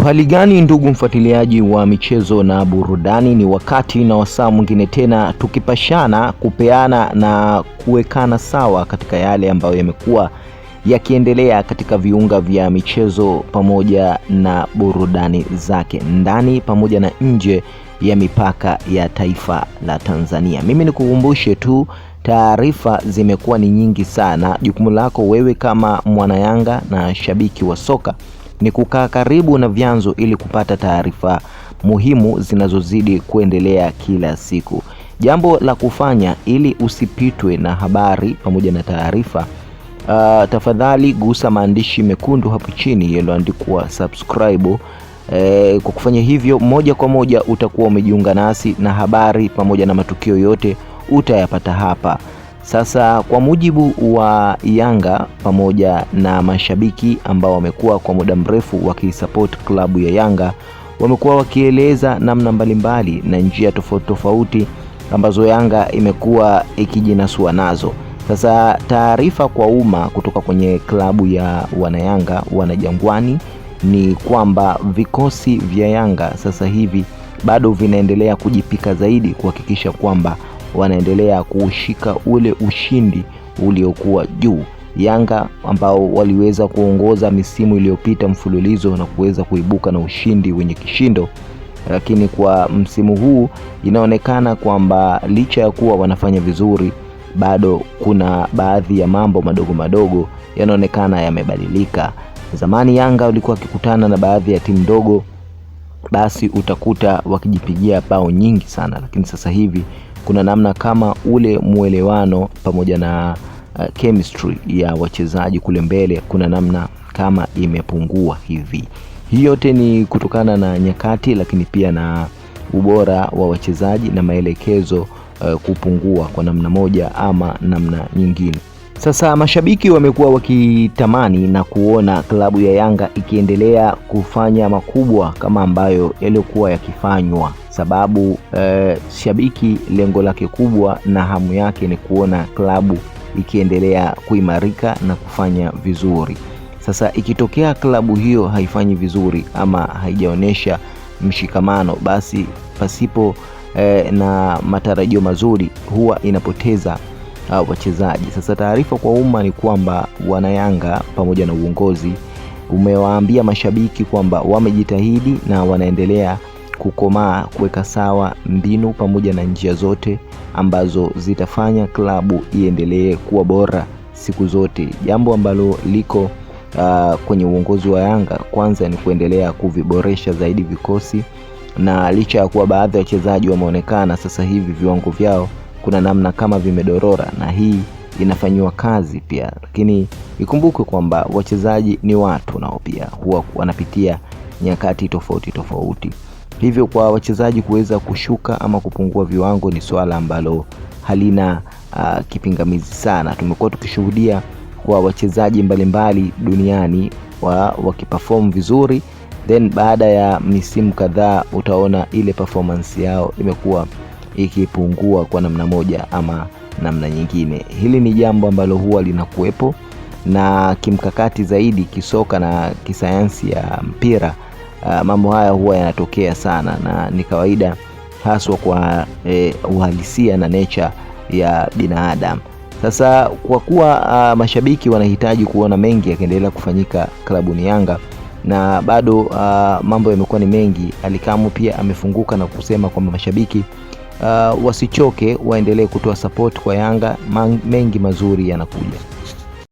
Uhali gani ndugu mfuatiliaji wa michezo na burudani, ni wakati na wasaa mwingine tena tukipashana, kupeana na kuwekana sawa katika yale ambayo yamekuwa yakiendelea katika viunga vya michezo pamoja na burudani zake ndani pamoja na nje ya mipaka ya taifa la Tanzania. Mimi nikukumbushe tu, taarifa zimekuwa ni nyingi sana. Jukumu lako wewe kama mwana Yanga na shabiki wa soka ni kukaa karibu na vyanzo ili kupata taarifa muhimu zinazozidi kuendelea kila siku. Jambo la kufanya ili usipitwe na habari pamoja na taarifa, tafadhali gusa maandishi mekundu hapo chini yaliyoandikwa subscribe. Kwa kufanya hivyo, moja kwa moja utakuwa umejiunga nasi na habari pamoja na matukio yote utayapata hapa. Sasa kwa mujibu wa Yanga pamoja na mashabiki ambao wamekuwa kwa muda mrefu wakisupport klabu ya Yanga, wamekuwa wakieleza namna mbalimbali na njia tofauti tofauti ambazo Yanga imekuwa ikijinasua nazo. Sasa taarifa kwa umma kutoka kwenye klabu ya wanayanga wanajangwani ni kwamba vikosi vya Yanga sasa hivi bado vinaendelea kujipika zaidi kuhakikisha kwamba wanaendelea kuushika ule ushindi uliokuwa juu. Yanga ambao waliweza kuongoza misimu iliyopita mfululizo na kuweza kuibuka na ushindi wenye kishindo, lakini kwa msimu huu inaonekana kwamba licha ya kuwa wanafanya vizuri, bado kuna baadhi ya mambo madogo madogo yanaonekana yamebadilika. Zamani Yanga walikuwa wakikutana na baadhi ya timu ndogo, basi utakuta wakijipigia bao nyingi sana, lakini sasa hivi kuna namna kama ule muelewano pamoja na chemistry ya wachezaji kule mbele, kuna namna kama imepungua hivi. Hii yote ni kutokana na nyakati, lakini pia na ubora wa wachezaji na maelekezo kupungua kwa namna moja ama namna nyingine. Sasa mashabiki wamekuwa wakitamani na kuona klabu ya Yanga ikiendelea kufanya makubwa kama ambayo yaliokuwa yakifanywa, sababu shabiki lengo lake kubwa na hamu yake ni kuona klabu ikiendelea kuimarika na kufanya vizuri. Sasa ikitokea klabu hiyo haifanyi vizuri ama haijaonesha mshikamano, basi pasipo na matarajio mazuri huwa inapoteza wachezaji. Sasa taarifa kwa umma ni kwamba wanayanga pamoja na uongozi umewaambia mashabiki kwamba wamejitahidi na wanaendelea kukomaa kuweka sawa mbinu pamoja na njia zote ambazo zitafanya klabu iendelee kuwa bora siku zote. Jambo ambalo liko kwenye uongozi wa Yanga kwanza ni kuendelea kuviboresha zaidi vikosi, na licha ya kuwa baadhi ya wachezaji wameonekana sasa hivi viwango vyao kuna namna kama vimedorora, na hii inafanywa kazi pia, lakini ikumbukwe kwamba wachezaji ni watu nao pia huwa wanapitia nyakati tofauti tofauti. Hivyo kwa wachezaji kuweza kushuka ama kupungua viwango ni swala ambalo halina kipingamizi sana. Tumekuwa tukishuhudia kwa wachezaji mbalimbali duniani wakiperform vizuri, then baada ya misimu kadhaa utaona ile performance yao imekuwa ikipungua kwa namna moja ama namna nyingine. Hili ni jambo ambalo huwa linakuwepo, na kimkakati zaidi kisoka na kisayansi ya mpira, mambo haya huwa yanatokea sana na ni kawaida, haswa kwa uhalisia na nature ya binadamu. Sasa kwa kuwa mashabiki wanahitaji kuona mengi yakiendelea kufanyika klabuni Yanga, na bado mambo yamekuwa ni mengi, Alikamu pia amefunguka na kusema kwamba mashabiki wasichoke, waendelee kutoa support kwa Yanga, mengi mazuri yanakuja.